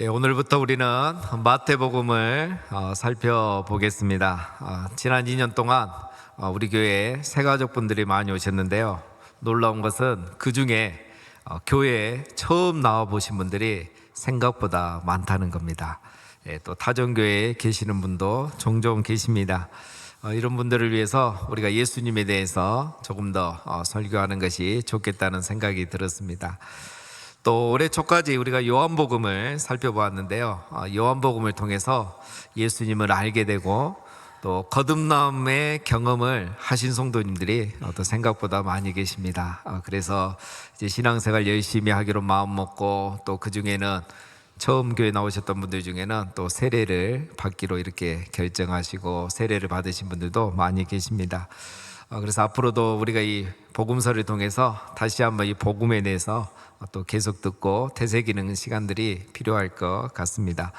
오늘부터 우리는 마태복음을 살펴보겠습니다. 지난 2년 동안 우리 교회에 새가족분들이 많이 오셨는데요. 놀라운 것은 그 중에 교회에 처음 나와 보신 분들이 생각보다 많다는 겁니다. 또 타종교회에 계시는 분도 종종 계십니다. 이런 분들을 위해서 우리가 예수님에 대해서 조금 더 설교하는 것이 좋겠다는 생각이 들었습니다. 또 올해 초까지 우리가 요한복음을 살펴보았는데요. 요한복음을 통해서 예수님을 알게 되고 또 거듭남의 경험을 하신 성도님들이 또 생각보다 많이 계십니다. 그래서 이제 신앙생활 열심히 하기로 마음 먹고 또 그 중에는 처음 교회 나오셨던 분들 중에는 또 세례를 받기로 이렇게 결정하시고 세례를 받으신 분들도 많이 계십니다. 그래서 앞으로도 우리가 이 복음서를 통해서 다시 한번 이 복음에 대해서 또 계속 듣고 되새기는 시간들이 필요할 것 같습니다.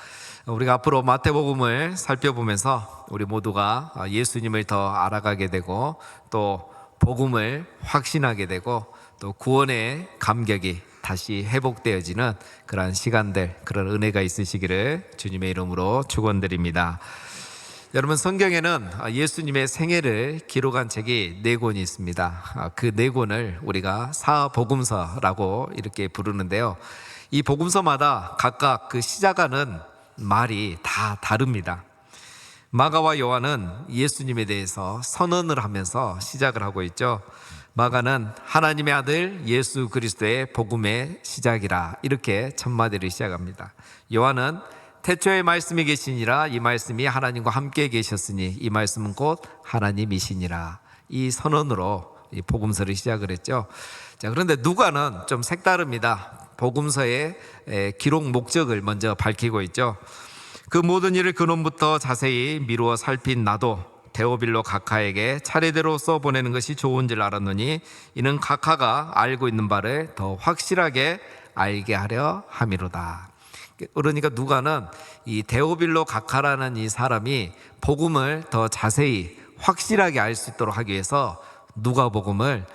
우리가 앞으로 마태복음을 살펴보면서 우리 모두가 예수님을 더 알아가게 되고 또 복음을 확신하게 되고 또 구원의 감격이 다시 회복되어지는 그런 시간들, 그런 은혜가 있으시기를 주님의 이름으로 축원드립니다. 여러분, 성경에는 예수님의 생애를 기록한 책이 4권이 있습니다. 그 4권을 우리가 사복음서라고 이렇게 부르는데요. 이 복음서마다 각각 그 시작하는 말이 다 다릅니다. 마가와 요한은 예수님에 대해서 선언을 하면서 시작을 하고 있죠. 마가는 하나님의 아들 예수 그리스도의 복음의 시작이라 이렇게 첫 마디를 시작합니다. 요한은 태초에 말씀이 계시니라 이 말씀이 하나님과 함께 계셨으니 이 말씀은 곧 하나님이시니라, 이 선언으로 이 복음서를 시작을 했죠. 자, 그런데 누가는 좀 색다릅니다. 복음서의 기록 목적을 먼저 밝히고 있죠. 그 모든 일을 근원부터 자세히 미루어 살핀 나도 데오빌로 각하에게 차례대로 써보내는 것이 좋은 줄 알았노니 이는 각하가 알고 있는 바를 더 확실하게 알게 하려 함이로다. 그러니까 누가는 이 데오빌로 각하라는 이 사람이 복음을 더 자세히 확실하게 알 수 있도록 하기 위해서 누가복음을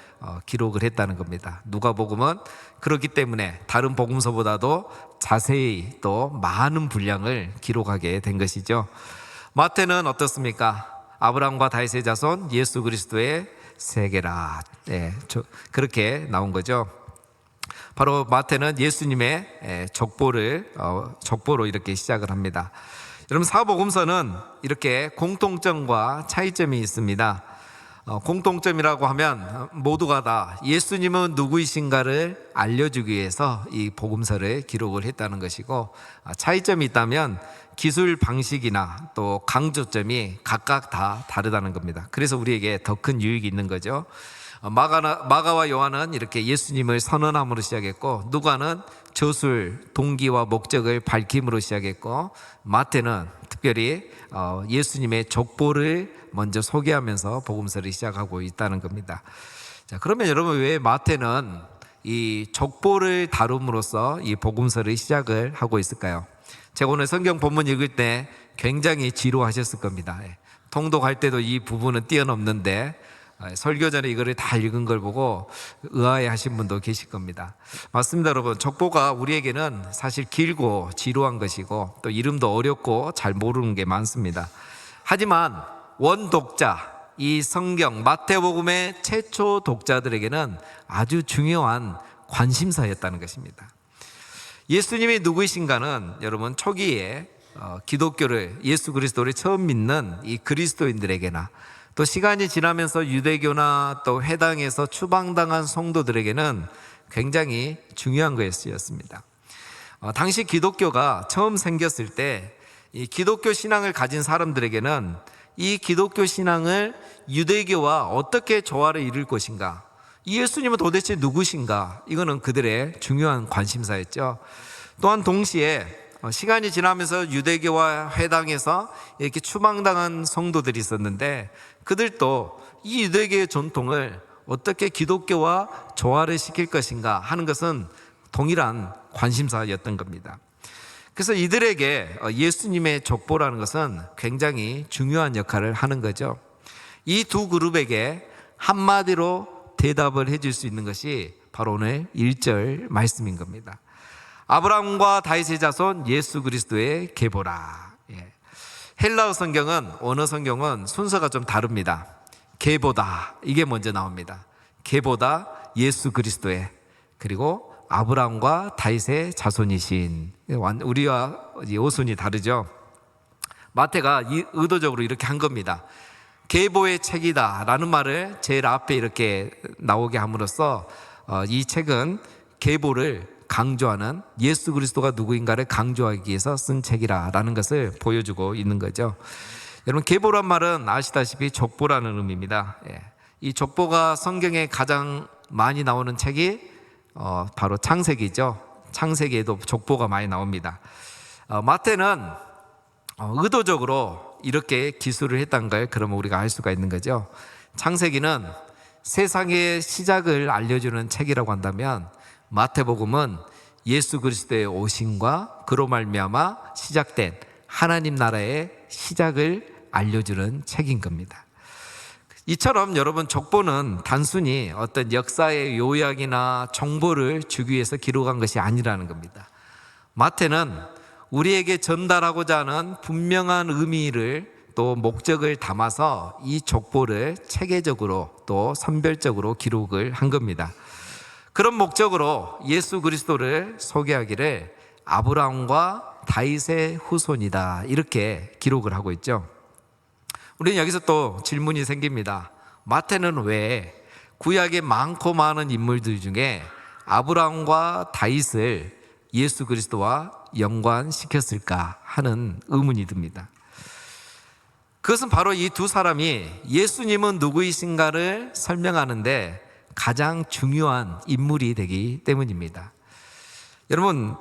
기록을 했다는 겁니다. 누가복음은 그렇기 때문에 다른 복음서보다도 자세히 또 많은 분량을 기록하게 된 것이죠. 마태는 어떻습니까? 아브라함과 다윗의 자손 예수 그리스도의 세계라, 그렇게 나온 거죠. 바로 마태는 예수님의 족보로 이렇게 시작을 합니다. 여러분, 사복음서는 이렇게 공통점과 차이점이 있습니다. 공통점이라고 하면 모두가 다 예수님은 누구이신가를 알려주기 위해서 이 복음서를 기록을 했다는 것이고, 차이점이 있다면 기술 방식이나 또 강조점이 각각 다 다르다는 겁니다. 그래서 우리에게 더 큰 유익이 있는 거죠. 마가와 요한은 이렇게 예수님을 선언함으로 시작했고, 누가는 저술, 동기와 목적을 밝힘으로 시작했고, 마태는 특별히 예수님의 족보를 먼저 소개하면서 복음서를 시작하고 있다는 겁니다. 자, 그러면 여러분, 왜 마태는 이 족보를 다룸으로써 이 복음서를 시작을 하고 있을까요? 제가 오늘 성경 본문 읽을 때 굉장히 지루하셨을 겁니다. 통독할 때도 이 부분은 뛰어넘는데 설교 전에 이거를 다 읽은 걸 보고 의아해 하신 분도 계실 겁니다. 맞습니다, 여러분. 족보가 우리에게는 사실 길고 지루한 것이고 또 이름도 어렵고 잘 모르는 게 많습니다. 하지만 원독자, 이 성경 마태복음의 최초 독자들에게는 아주 중요한 관심사였다는 것입니다. 예수님이 누구이신가는 여러분, 초기에 기독교를, 예수 그리스도를 처음 믿는 이 그리스도인들에게나 또 시간이 지나면서 유대교나 또 회당에서 추방당한 성도들에게는 굉장히 중요한 것이었습니다. 당시 기독교가 처음 생겼을 때 이 기독교 신앙을 가진 사람들에게는 이 기독교 신앙을 유대교와 어떻게 조화를 이룰 것인가, 이 예수님은 도대체 누구신가, 이거는 그들의 중요한 관심사였죠. 또한 동시에 시간이 지나면서 유대교와 회당에서 이렇게 추방당한 성도들이 있었는데 그들도 이 유대교의 전통을 어떻게 기독교와 조화를 시킬 것인가 하는 것은 동일한 관심사였던 겁니다. 그래서 이들에게 예수님의 족보라는 것은 굉장히 중요한 역할을 하는 거죠. 이 두 그룹에게 한마디로 대답을 해줄 수 있는 것이 바로 오늘 1절 말씀인 겁니다. 아브라함과 다윗의 자손 예수 그리스도의 계보라. 예. 헬라어 성경은, 원어 성경은 순서가 좀 다릅니다. 계보다, 이게 먼저 나옵니다. 계보다 예수 그리스도의, 그리고 아브라함과 다윗의 자손이신. 우리와 오순이 다르죠. 마태가 의도적으로 이렇게 한 겁니다. 계보의 책이다 라는 말을 제일 앞에 이렇게 나오게 함으로써 이 책은 계보를 강조하는, 예수 그리스도가 누구인가를 강조하기 위해서 쓴 책이라 라는 것을 보여주고 있는 거죠. 여러분, 계보란 말은 아시다시피 족보라는 의미입니다. 이 족보가 성경에 가장 많이 나오는 책이 바로 창세기죠. 창세기에도 족보가 많이 나옵니다. 마태는 의도적으로 이렇게 기술을 했다는 걸 그러면 우리가 알 수가 있는 거죠. 창세기는 세상의 시작을 알려주는 책이라고 한다면, 마태복음은 예수 그리스도의 오심과 그로 말미암아 시작된 하나님 나라의 시작을 알려주는 책인 겁니다. 이처럼 여러분, 족보는 단순히 어떤 역사의 요약이나 정보를 주기 위해서 기록한 것이 아니라는 겁니다. 마태는 우리에게 전달하고자 하는 분명한 의미를, 또 목적을 담아서 이 족보를 체계적으로 또 선별적으로 기록을 한 겁니다. 그런 목적으로 예수 그리스도를 소개하기를 아브라함과 다윗의 후손이다, 이렇게 기록을 하고 있죠. 우리는 여기서 또 질문이 생깁니다. 마태는 왜 구약의 많고 많은 인물들 중에 아브라함과 다윗을 예수 그리스도와 연관시켰을까 하는 의문이 듭니다. 그것은 바로 이 두 사람이 예수님은 누구이신가를 설명하는데 가장 중요한 인물이 되기 때문입니다. 여러분,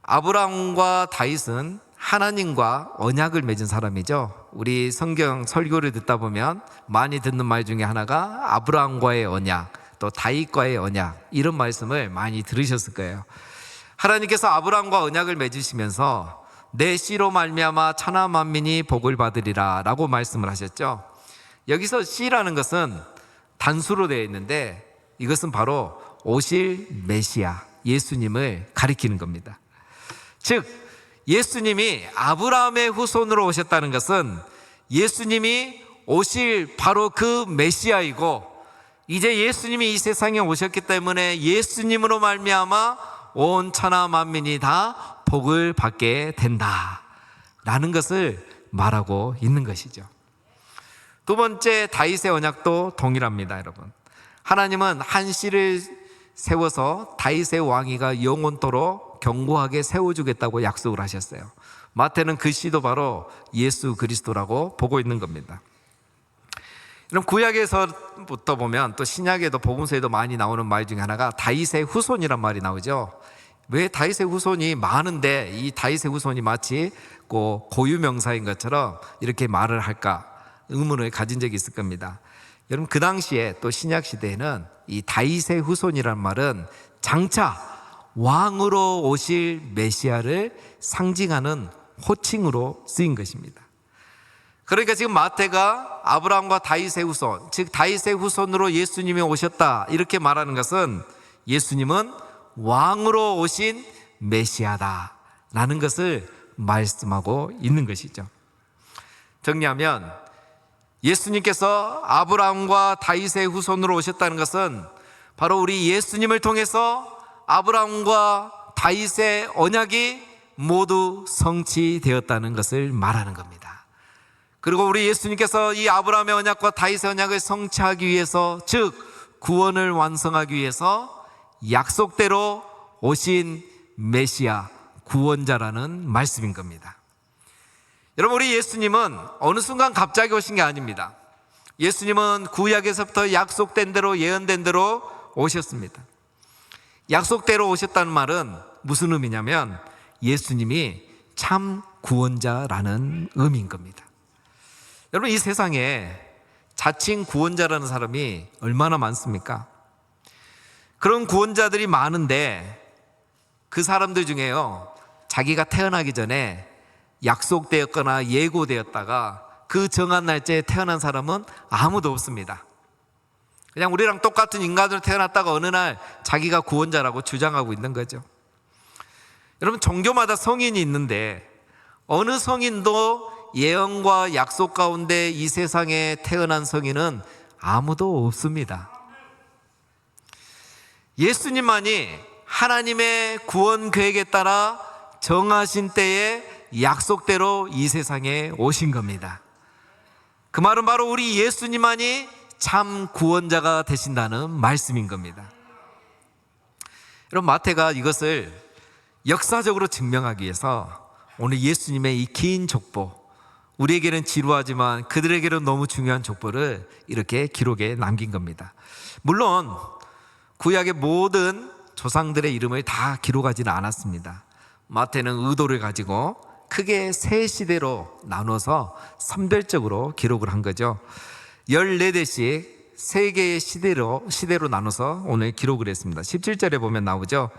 아브라함과 다윗은 하나님과 언약을 맺은 사람이죠. 우리 성경 설교를 듣다 보면 많이 듣는 말 중에 하나가 아브라함과의 언약, 또 다윗과의 언약, 이런 말씀을 많이 들으셨을 거예요. 하나님께서 아브라함과 언약을 맺으시면서 내 씨로 말미암아 천하 만민이 복을 받으리라 라고 말씀을 하셨죠. 여기서 씨라는 것은 단수로 되어 있는데, 이것은 바로 오실 메시아, 예수님을 가리키는 겁니다. 즉, 예수님이 아브라함의 후손으로 오셨다는 것은 예수님이 오실 바로 그 메시아이고, 이제 예수님이 이 세상에 오셨기 때문에 예수님으로 말미암아 온 천하 만민이 다 복을 받게 된다 라는 것을 말하고 있는 것이죠. 두 번째, 다윗의 언약도 동일합니다. 여러분, 하나님은 한 씨를 세워서 다윗의 왕위가 영원토록 견고하게 세워주겠다고 약속을 하셨어요. 마태는 그 씨도 바로 예수 그리스도라고 보고 있는 겁니다. 그럼 구약에서부터 보면 또 신약에도 복음서에도 많이 나오는 말 중에 하나가 다윗의 후손이란 말이 나오죠. 왜 다윗의 후손이 많은데 이 다윗의 후손이 마치 고유명사인 것처럼 이렇게 말을 할까 의문을 가진 적이 있을 겁니다. 여러분, 그 당시에 또 신약 시대에는 이 다윗의 후손이란 말은 장차 왕으로 오실 메시아를 상징하는 호칭으로 쓰인 것입니다. 그러니까 지금 마태가 아브라함과 다윗의 후손, 즉 다윗의 후손으로 예수님이 오셨다 이렇게 말하는 것은 예수님은 왕으로 오신 메시아다 라는 것을 말씀하고 있는 것이죠. 정리하면 예수님께서 아브라함과 다윗의 후손으로 오셨다는 것은 바로 우리 예수님을 통해서 아브라함과 다윗의 언약이 모두 성취되었다는 것을 말하는 겁니다. 그리고 우리 예수님께서 이 아브라함의 언약과 다윗의 언약을 성취하기 위해서, 즉 구원을 완성하기 위해서 약속대로 오신 메시아, 구원자라는 말씀인 겁니다. 여러분, 우리 예수님은 어느 순간 갑자기 오신 게 아닙니다. 예수님은 구약에서부터 약속된 대로, 예언된 대로 오셨습니다. 약속대로 오셨다는 말은 무슨 의미냐면 예수님이 참 구원자라는 의미인 겁니다. 여러분, 이 세상에 자칭 구원자라는 사람이 얼마나 많습니까? 그런 구원자들이 많은데 그 사람들 중에요, 자기가 태어나기 전에 약속되었거나 예고되었다가 그 정한 날짜에 태어난 사람은 아무도 없습니다. 그냥 우리랑 똑같은 인간으로 태어났다가 어느 날 자기가 구원자라고 주장하고 있는 거죠. 여러분, 종교마다 성인이 있는데 어느 성인도 예언과 약속 가운데 이 세상에 태어난 성인은 아무도 없습니다. 예수님만이 하나님의 구원 계획에 따라 정하신 때에 약속대로 이 세상에 오신 겁니다. 그 말은 바로 우리 예수님만이 참 구원자가 되신다는 말씀인 겁니다. 여러분, 마태가 이것을 역사적으로 증명하기 위해서 오늘 예수님의 이 긴 족보, 우리에게는 지루하지만 그들에게는 너무 중요한 족보를 이렇게 기록에 남긴 겁니다. 물론 구약의 모든 조상들의 이름을 다 기록하지는 않았습니다. 마태는 의도를 가지고 크게 세 시대로 나눠서 선별적으로 기록을 한 거죠. 14대씩 세 개의 시대로 나눠서 오늘 기록을 했습니다. 17절에 보면 나오죠.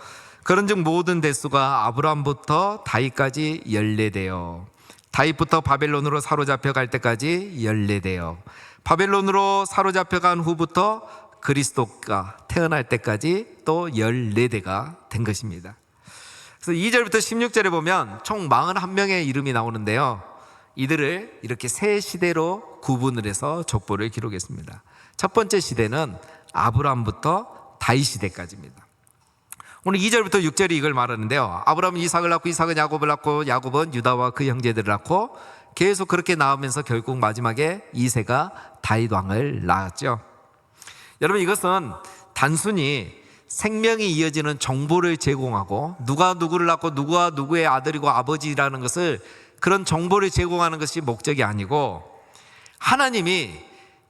그런즉 모든 대수가 아브라함부터 다윗까지 14대요. 다윗부터 바벨론으로 사로잡혀 갈 때까지 14대요. 바벨론으로 사로잡혀 간 후부터 그리스도가 태어날 때까지 또 14대가 된 것입니다. 그래서 2절부터 16절에 보면 총 41명의 이름이 나오는데요. 이들을 이렇게 세 시대로 구분을 해서 족보를 기록했습니다. 첫 번째 시대는 아브라함부터 다윗 시대까지입니다. 오늘 2절부터 6절이 이걸 말하는데요. 아브라함은 이삭을 낳고 이삭은 야곱을 낳고 야곱은 유다와 그 형제들을 낳고 계속 그렇게 나오면서 결국 마지막에 이새가 다윗 왕을 낳았죠. 여러분, 이것은 단순히 생명이 이어지는 정보를 제공하고 누가 누구를 낳고 누가 누구의 아들이고 아버지라는 것을, 그런 정보를 제공하는 것이 목적이 아니고 하나님이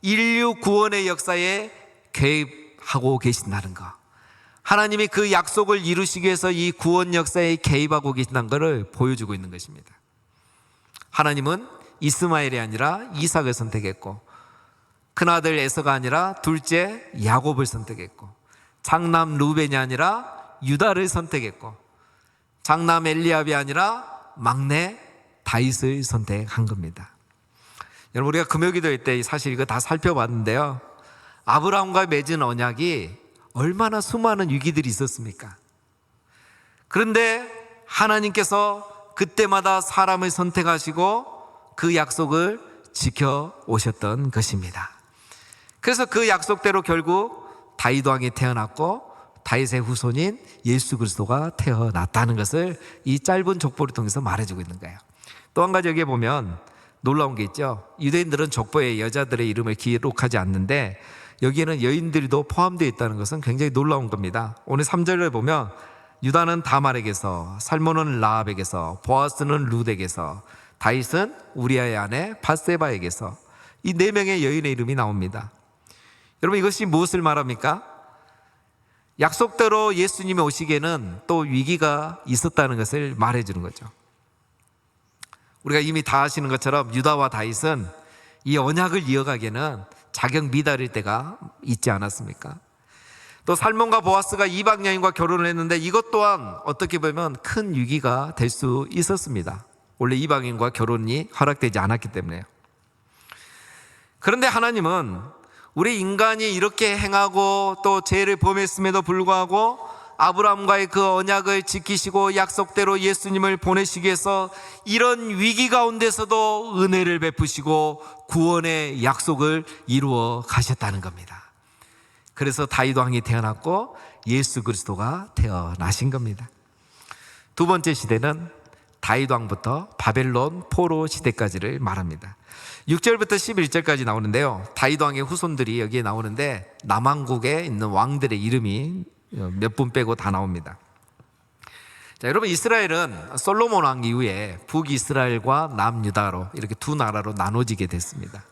인류 구원의 역사에 개입하고 계신다는 것, 하나님이 그 약속을 이루시기 위해서 이 구원 역사에 개입하고 계신다는 것을 보여주고 있는 것입니다. 하나님은 이스마엘이 아니라 이삭을 선택했고, 큰아들 에서가 아니라 둘째 야곱을 선택했고, 장남 루벤이 아니라 유다를 선택했고, 장남 엘리압이 아니라 막내 다윗을 선택한 겁니다. 여러분, 우리가 금요기도회 때 사실 이거 다 살펴봤는데요. 아브라함과 맺은 언약이 얼마나 수많은 위기들이 있었습니까? 그런데 하나님께서 그때마다 사람을 선택하시고 그 약속을 지켜오셨던 것입니다. 그래서 그 약속대로 결국 다윗 왕이 태어났고 다윗의 후손인 예수 그리스도가 태어났다는 것을 이 짧은 족보를 통해서 말해주고 있는 거예요. 또 한 가지 여기에 보면 놀라운 게 있죠. 유대인들은 족보에 여자들의 이름을 기록하지 않는데 여기에는 여인들도 포함되어 있다는 것은 굉장히 놀라운 겁니다. 오늘 3절을 보면 유다는 다말에게서, 살몬은 라합에게서, 보아스는 룻에게서, 다윗은 우리아의 아내 밧세바에게서, 이 4명의 여인의 이름이 나옵니다. 여러분, 이것이 무엇을 말합니까? 약속대로 예수님이 오시기에는 또 위기가 있었다는 것을 말해주는 거죠. 우리가 이미 다 아시는 것처럼 유다와 다윗은 이 언약을 이어가기에는 자격 미달일 때가 있지 않았습니까? 또 살몬과 보아스가 이방 여인과 결혼을 했는데 이것 또한 어떻게 보면 큰 위기가 될 수 있었습니다. 원래 이방인과 결혼이 허락되지 않았기 때문에요. 그런데 하나님은 우리 인간이 이렇게 행하고 또 죄를 범했음에도 불구하고 아브라함과의 그 언약을 지키시고 약속대로 예수님을 보내시기 위해서 이런 위기 가운데서도 은혜를 베푸시고 구원의 약속을 이루어 가셨다는 겁니다. 그래서 다윗 왕이 태어났고 예수 그리스도가 태어나신 겁니다. 두 번째 시대는 다윗 왕부터 바벨론 포로 시대까지를 말합니다. 6절부터 11절까지 나오는데요. 다윗 왕의 후손들이 여기에 나오는데 남왕국에 있는 왕들의 이름이 몇 분 빼고 다 나옵니다. 자, 여러분, 이스라엘은 솔로몬 왕 이후에 북이스라엘과 남유다로 이렇게 두 나라로 나눠지게 됐습니다.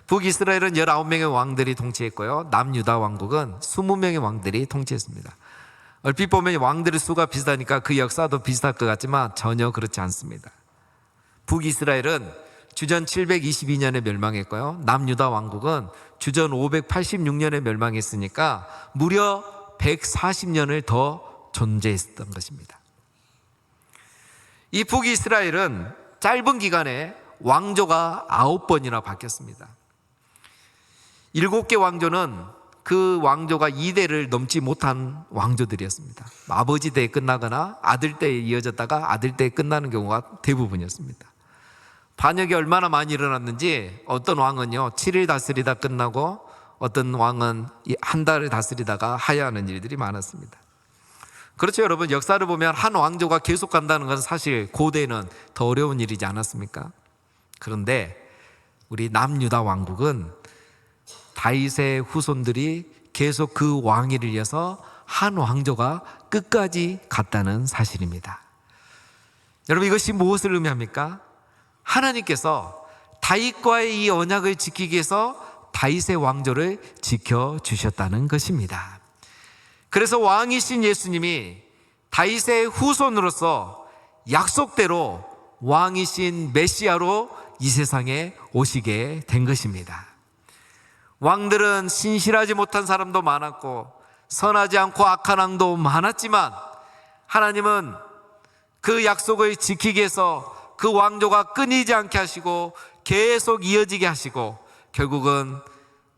북이스라엘은 19명의 왕들이 통치했고요. 남유다 왕국은 20명의 왕들이 통치했습니다. 얼핏 보면 왕들의 수가 비슷하니까 그 역사도 비슷할 것 같지만 전혀 그렇지 않습니다. 북이스라엘은 주전 722년에 멸망했고요. 남유다 왕국은 주전 586년에 멸망했으니까 무려 140년을 더 존재했던 것입니다. 이 북이스라엘은 짧은 기간에 왕조가 9번이나 바뀌었습니다. 7개 왕조는 그 왕조가 2대를 넘지 못한 왕조들이었습니다. 아버지 때에 끝나거나 아들 때에 이어졌다가 아들 때에 끝나는 경우가 대부분이었습니다. 반역이 얼마나 많이 일어났는지 어떤 왕은요 7일 다스리다 끝나고 어떤 왕은 한 달을 다스리다가 하야하는 일들이 많았습니다. 그렇죠, 여러분. 역사를 보면 한 왕조가 계속 간다는 것은 사실 고대는 더 어려운 일이지 않았습니까? 그런데 우리 남유다 왕국은 다윗의 후손들이 계속 그 왕위를 이어서 한 왕조가 끝까지 갔다는 사실입니다. 여러분, 이것이 무엇을 의미합니까? 하나님께서 다윗과의 이 언약을 지키기 위해서 다윗의 왕조를 지켜주셨다는 것입니다. 그래서 왕이신 예수님이 다윗의 후손으로서 약속대로 왕이신 메시아로 이 세상에 오시게 된 것입니다. 왕들은 신실하지 못한 사람도 많았고 선하지 않고 악한 왕도 많았지만 하나님은 그 약속을 지키기 위해서 그 왕조가 끊이지 않게 하시고 계속 이어지게 하시고 결국은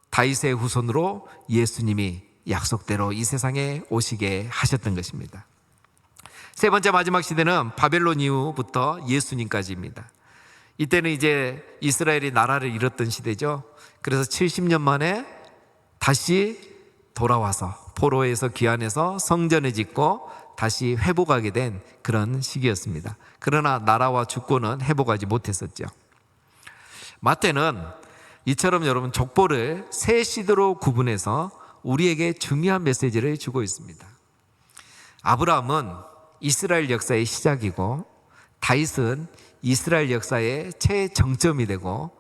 다윗의 후손으로 예수님이 약속대로 이 세상에 오시게 하셨던 것입니다. 세 번째 마지막 시대는 바벨론 이후부터 예수님까지입니다. 이때는 이제 이스라엘이 나라를 잃었던 시대죠. 그래서 70년 만에 다시 돌아와서 포로에서 귀환해서 성전을 짓고 다시 회복하게 된 그런 시기였습니다. 그러나 나라와 주권은 회복하지 못했었죠. 마태는 이처럼 여러분 족보를 세 시대로 구분해서 우리에게 중요한 메시지를 주고 있습니다. 아브라함은 이스라엘 역사의 시작이고 다윗은 이스라엘 역사의 최정점이 되고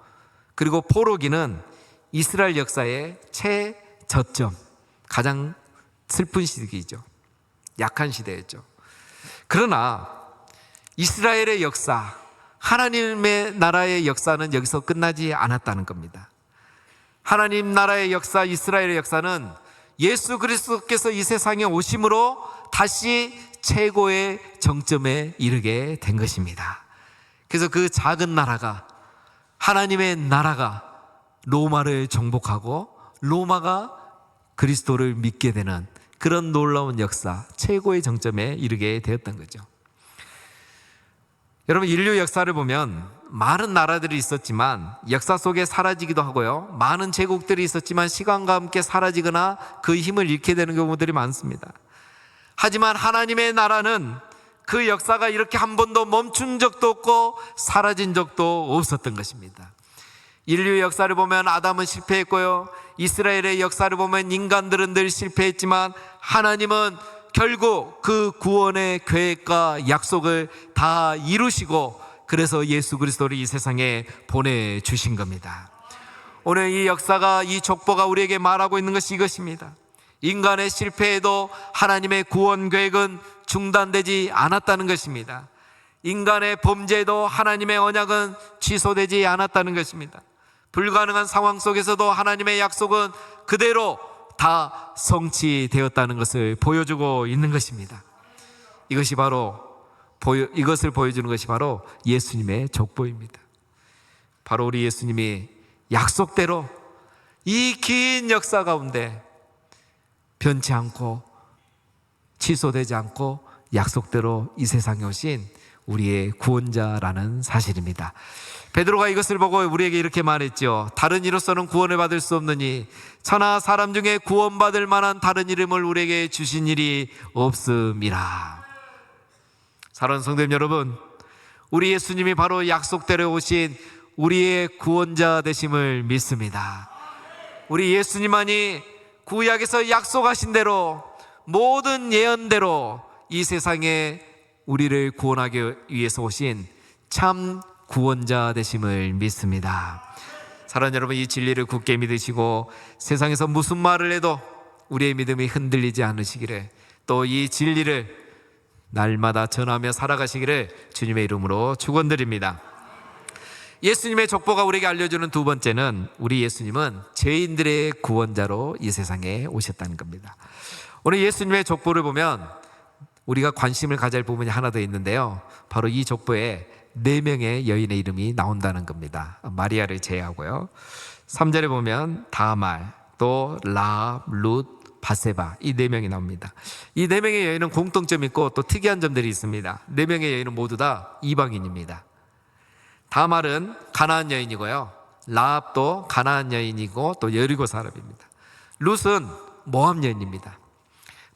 그리고 포로기는 이스라엘 역사의 최저점, 가장 슬픈 시기죠. 약한 시대였죠. 그러나 이스라엘의 역사, 하나님의 나라의 역사는 여기서 끝나지 않았다는 겁니다. 하나님 나라의 역사, 이스라엘의 역사는 예수 그리스도께서 이 세상에 오심으로 다시 최고의 정점에 이르게 된 것입니다. 그래서 그 작은 나라가, 하나님의 나라가 로마를 정복하고 로마가 그리스도를 믿게 되는 그런 놀라운 역사, 최고의 정점에 이르게 되었던 거죠. 여러분, 인류 역사를 보면 많은 나라들이 있었지만 역사 속에 사라지기도 하고요, 많은 제국들이 있었지만 시간과 함께 사라지거나 그 힘을 잃게 되는 경우들이 많습니다. 하지만 하나님의 나라는 그 역사가 이렇게 한 번도 멈춘 적도 없고 사라진 적도 없었던 것입니다. 인류의 역사를 보면 아담은 실패했고요, 이스라엘의 역사를 보면 인간들은 늘 실패했지만 하나님은 결국 그 구원의 계획과 약속을 다 이루시고 그래서 예수 그리스도를 이 세상에 보내주신 겁니다. 오늘 이 역사가, 이 족보가 우리에게 말하고 있는 것이 이것입니다. 인간의 실패에도 하나님의 구원 계획은 중단되지 않았다는 것입니다. 인간의 범죄에도 하나님의 언약은 취소되지 않았다는 것입니다. 불가능한 상황 속에서도 하나님의 약속은 그대로 다 성취되었다는 것을 보여주고 있는 것입니다. 이것을 보여주는 것이 바로 예수님의 족보입니다. 바로 우리 예수님이 약속대로 이 긴 역사 가운데 변치 않고 취소되지 않고 약속대로 이 세상에 오신 우리의 구원자라는 사실입니다. 베드로가 이것을 보고 우리에게 이렇게 말했죠. 다른 이로서는 구원을 받을 수 없느니 천하 사람 중에 구원받을 만한 다른 이름을 우리에게 주신 일이 없음이라. 사랑하는 성도님 여러분, 우리 예수님이 바로 약속대로 오신 우리의 구원자 되심을 믿습니다. 우리 예수님만이 구약에서 약속하신 대로 모든 예언대로 이 세상에 우리를 구원하기 위해서 오신 참 구원자 되심을 믿습니다. 사랑하는 여러분, 이 진리를 굳게 믿으시고 세상에서 무슨 말을 해도 우리의 믿음이 흔들리지 않으시기를, 또 이 진리를 날마다 전하며 살아가시기를 주님의 이름으로 축원드립니다. 예수님의 족보가 우리에게 알려주는 두 번째는 우리 예수님은 죄인들의 구원자로 이 세상에 오셨다는 겁니다. 오늘 예수님의 족보를 보면 우리가 관심을 가질 부분이 하나 더 있는데요, 바로 이 족보에 4명의 여인의 이름이 나온다는 겁니다. 마리아를 제외하고요. 3절에 보면 다말, 또 라합, 룻, 바세바, 이 네 명이 나옵니다. 이 네 명의 여인은 공통점이 있고 또 특이한 점들이 있습니다. 네 명의 여인은 모두 다 이방인입니다. 다말은 가나안 여인이고요, 라합도 가나안 여인이고 또 여리고 사람입니다. 룻은 모압 여인입니다.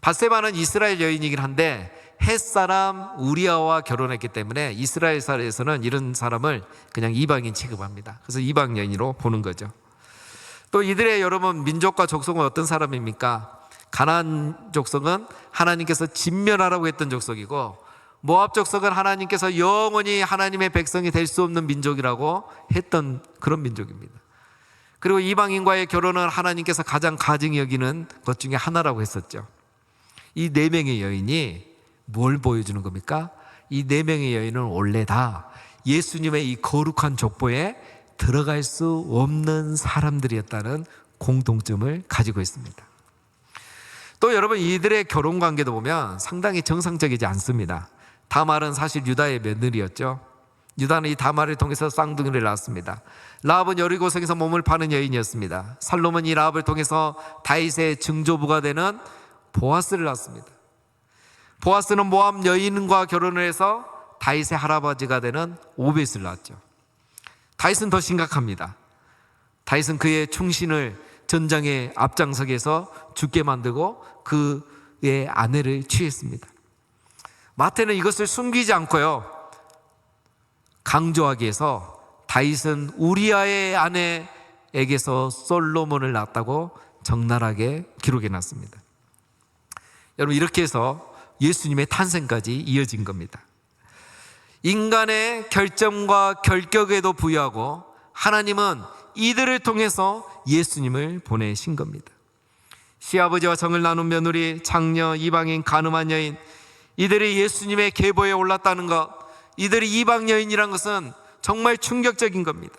바세바는 이스라엘 여인이긴 한데 햇사람 우리아와 결혼했기 때문에 이스라엘에서는 이런 사람을 그냥 이방인 취급합니다. 그래서 이방 여인으로 보는 거죠. 또 이들의 여러분 민족과 족속은 어떤 사람입니까? 가나안 족속은 하나님께서 진멸하라고 했던 족속이고, 모압 족속은 하나님께서 영원히 하나님의 백성이 될 수 없는 민족이라고 했던 그런 민족입니다. 그리고 이방인과의 결혼은 하나님께서 가장 가증히 여기는 것 중에 하나라고 했었죠. 이 네 명의 여인이 뭘 보여주는 겁니까? 이 네 명의 여인은 원래 다 예수님의 이 거룩한 족보에 들어갈 수 없는 사람들이었다는 공통점을 가지고 있습니다. 또 여러분, 이들의 결혼 관계도 보면 상당히 정상적이지 않습니다. 다말은 사실 유다의 며느리였죠. 유다는 이 다말을 통해서 쌍둥이를 낳았습니다. 라합은 여리고성에서 몸을 파는 여인이었습니다. 살롬은 이 라합을 통해서 다윗의 증조부가 되는 보아스를 낳았습니다. 보아스는 모압 여인과 결혼을 해서 다윗의 할아버지가 되는 오벳을 낳았죠. 다윗은 더 심각합니다. 다윗은 그의 충신을 전장에 앞장서게 해서 죽게 만들고 그의 아내를 취했습니다. 마태는 이것을 숨기지 않고요, 강조하기 위해서 다윗은 우리아의 아내에게서 솔로몬을 낳았다고 적나라하게 기록해 놨습니다. 여러분, 이렇게 해서 예수님의 탄생까지 이어진 겁니다. 인간의 결점과 결격에도 부여하고 하나님은 이들을 통해서 예수님을 보내신 겁니다. 시아버지와 정을 나눈 며느리, 장녀, 이방인, 간음한 여인, 이들이 예수님의 계보에 올랐다는 것, 이들이 이방 여인이라는 것은 정말 충격적인 겁니다.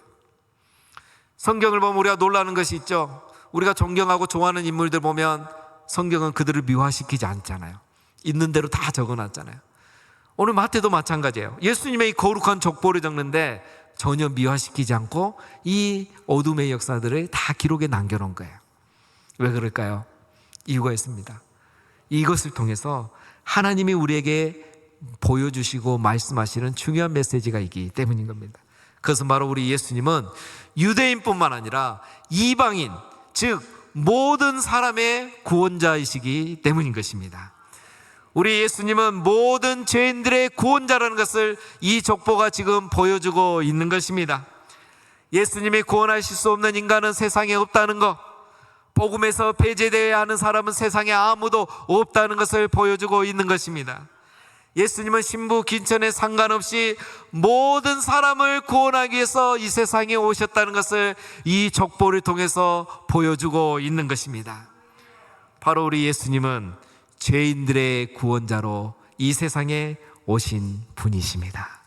성경을 보면 우리가 놀라는 것이 있죠. 우리가 존경하고 좋아하는 인물들 보면 성경은 그들을 미화시키지 않잖아요. 있는 대로 다 적어놨잖아요. 오늘 마태도 마찬가지예요. 예수님의 이 거룩한 족보를 적는데 전혀 미화시키지 않고 이 어둠의 역사들을 다 기록에 남겨놓은 거예요. 왜 그럴까요? 이유가 있습니다. 이것을 통해서 하나님이 우리에게 보여주시고 말씀하시는 중요한 메시지가 있기 때문인 겁니다. 그것은 바로 우리 예수님은 유대인뿐만 아니라 이방인, 즉 모든 사람의 구원자이시기 때문인 것입니다. 우리 예수님은 모든 죄인들의 구원자라는 것을 이 족보가 지금 보여주고 있는 것입니다. 예수님이 구원하실 수 없는 인간은 세상에 없다는 것, 복음에서 배제되어야 하는 사람은 세상에 아무도 없다는 것을 보여주고 있는 것입니다. 예수님은 신부 긴천에 상관없이 모든 사람을 구원하기 위해서 이 세상에 오셨다는 것을 이 족보를 통해서 보여주고 있는 것입니다. 바로 우리 예수님은 죄인들의 구원자로 이 세상에 오신 분이십니다.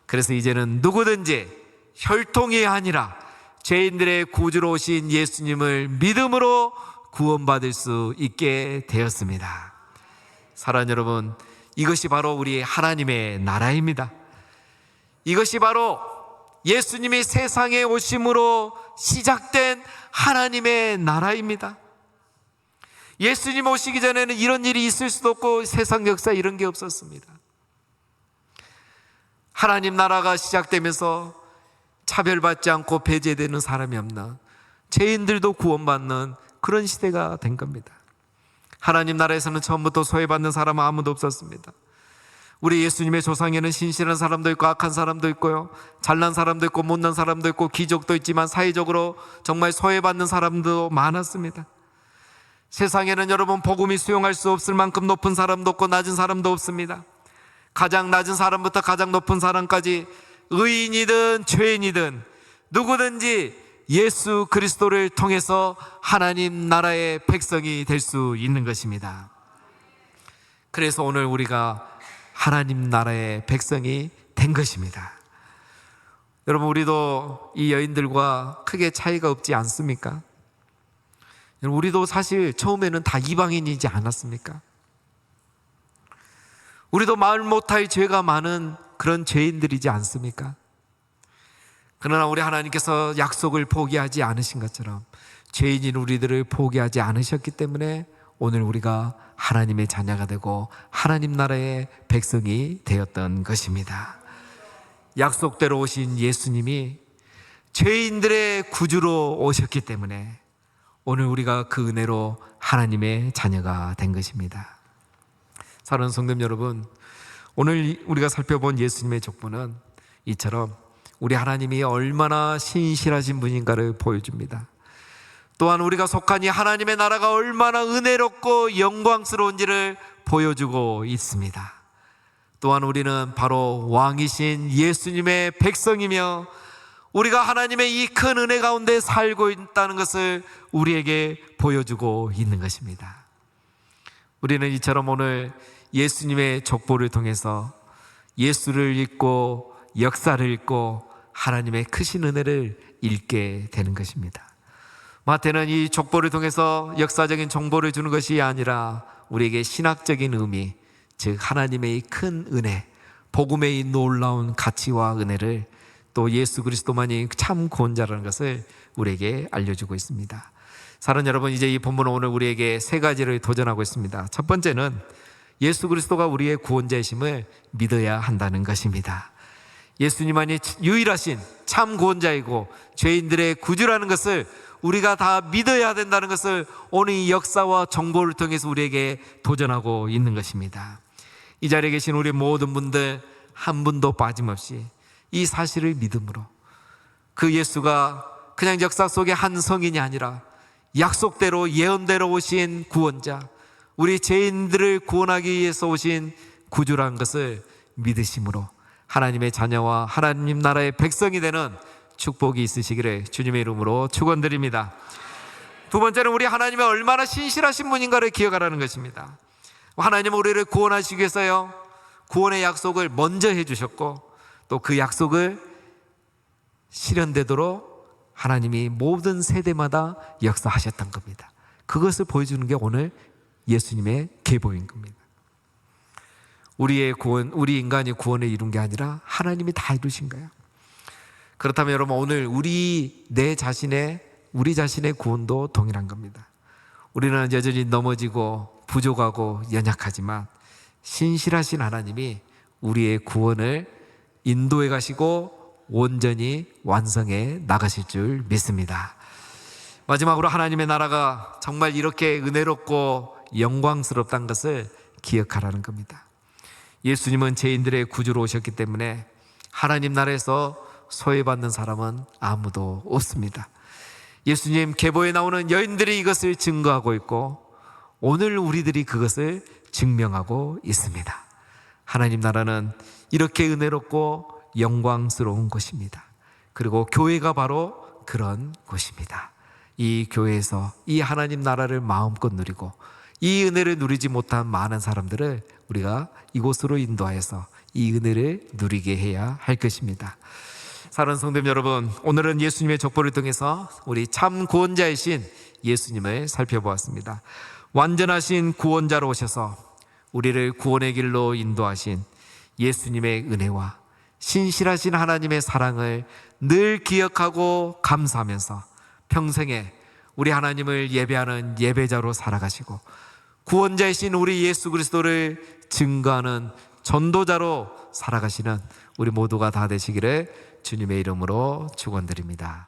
그래서 이제는 누구든지 혈통이 아니라 죄인들의 구주로 오신 예수님을 믿음으로 구원받을 수 있게 되었습니다. 사랑하는 여러분, 이것이 바로 우리 하나님의 나라입니다. 이것이 바로 예수님이 세상에 오심으로 시작된 하나님의 나라입니다. 예수님 오시기 전에는 이런 일이 있을 수도 없고 세상 역사에 이런 게 없었습니다. 하나님 나라가 시작되면서 차별받지 않고 배제되는 사람이 없는, 죄인들도 구원받는 그런 시대가 된 겁니다. 하나님 나라에서는 처음부터 소외받는 사람은 아무도 없었습니다. 우리 예수님의 조상에는 신실한 사람도 있고 악한 사람도 있고요, 잘난 사람도 있고 못난 사람도 있고 귀족도 있지만 사회적으로 정말 소외받는 사람도 많았습니다. 세상에는 여러분 복음이 수용할 수 없을 만큼 높은 사람도 없고 낮은 사람도 없습니다. 가장 낮은 사람부터 가장 높은 사람까지 의인이든 죄인이든 누구든지 예수 그리스도를 통해서 하나님 나라의 백성이 될 수 있는 것입니다. 그래서 오늘 우리가 하나님 나라의 백성이 된 것입니다. 여러분, 우리도 이 여인들과 크게 차이가 없지 않습니까? 우리도 사실 처음에는 다 이방인이지 않았습니까? 우리도 말 못할 죄가 많은 그런 죄인들이지 않습니까? 그러나 우리 하나님께서 약속을 포기하지 않으신 것처럼 죄인인 우리들을 포기하지 않으셨기 때문에 오늘 우리가 하나님의 자녀가 되고 하나님 나라의 백성이 되었던 것입니다. 약속대로 오신 예수님이 죄인들의 구주로 오셨기 때문에 오늘 우리가 그 은혜로 하나님의 자녀가 된 것입니다. 사랑하는 성도 여러분, 오늘 우리가 살펴본 예수님의 족보는 이처럼 우리 하나님이 얼마나 신실하신 분인가를 보여줍니다. 또한 우리가 속한 이 하나님의 나라가 얼마나 은혜롭고 영광스러운지를 보여주고 있습니다. 또한 우리는 바로 왕이신 예수님의 백성이며 우리가 하나님의 이 큰 은혜 가운데 살고 있다는 것을 우리에게 보여주고 있는 것입니다. 우리는 이처럼 오늘 예수님의 족보를 통해서 예수를 읽고 역사를 읽고 하나님의 크신 은혜를 읽게 되는 것입니다. 마태는 이 족보를 통해서 역사적인 정보를 주는 것이 아니라 우리에게 신학적인 의미, 즉 하나님의 큰 은혜, 복음의 이 놀라운 가치와 은혜를 또 예수 그리스도만이 참 구원자라는 것을 우리에게 알려주고 있습니다. 사랑하는 여러분, 이제 이 본문은 오늘 우리에게 세 가지를 도전하고 있습니다. 첫 번째는 예수 그리스도가 우리의 구원자이심을 믿어야 한다는 것입니다. 예수님만이 유일하신 참 구원자이고 죄인들의 구주라는 것을 우리가 다 믿어야 된다는 것을 오늘 이 역사와 정보를 통해서 우리에게 도전하고 있는 것입니다. 이 자리에 계신 우리 모든 분들 한 분도 빠짐없이 이 사실을 믿음으로 그 예수가 그냥 역사 속의 한 성인이 아니라 약속대로 예언대로 오신 구원자, 우리 죄인들을 구원하기 위해서 오신 구주라는 것을 믿으심으로 하나님의 자녀와 하나님 나라의 백성이 되는 축복이 있으시기를 주님의 이름으로 축원드립니다. 두 번째는 우리 하나님이 얼마나 신실하신 분인가를 기억하라는 것입니다. 하나님은 우리를 구원하시기 위해서요, 구원의 약속을 먼저 해주셨고 또 그 약속을 실현되도록 하나님이 모든 세대마다 역사하셨던 겁니다. 그것을 보여주는 게 오늘 예수님의 계보인 겁니다. 우리의 구원, 우리 인간이 구원을 이룬 게 아니라 하나님이 다 이루신 거예요. 그렇다면 여러분, 오늘 우리 자신의 구원도 동일한 겁니다. 우리는 여전히 넘어지고 부족하고 연약하지만 신실하신 하나님이 우리의 구원을 인도해 가시고 온전히 완성해 나가실 줄 믿습니다. 마지막으로 하나님의 나라가 정말 이렇게 은혜롭고 영광스럽다는 것을 기억하라는 겁니다. 예수님은 죄인들의 구주로 오셨기 때문에 하나님 나라에서 소외받는 사람은 아무도 없습니다. 예수님 계보에 나오는 여인들이 이것을 증거하고 있고 오늘 우리들이 그것을 증명하고 있습니다. 하나님 나라는 이렇게 은혜롭고 영광스러운 곳입니다. 그리고 교회가 바로 그런 곳입니다. 이 교회에서 이 하나님 나라를 마음껏 누리고 이 은혜를 누리지 못한 많은 사람들을 우리가 이곳으로 인도하여서 이 은혜를 누리게 해야 할 것입니다. 사랑하는 성도 여러분, 오늘은 예수님의 족보를 통해서 우리 참 구원자이신 예수님을 살펴보았습니다. 완전하신 구원자로 오셔서 우리를 구원의 길로 인도하신 예수님의 은혜와 신실하신 하나님의 사랑을 늘 기억하고 감사하면서 평생에 우리 하나님을 예배하는 예배자로 살아가시고 구원자이신 우리 예수 그리스도를 증거하는 전도자로 살아가시는 우리 모두가 다 되시기를 주님의 이름으로 축원드립니다.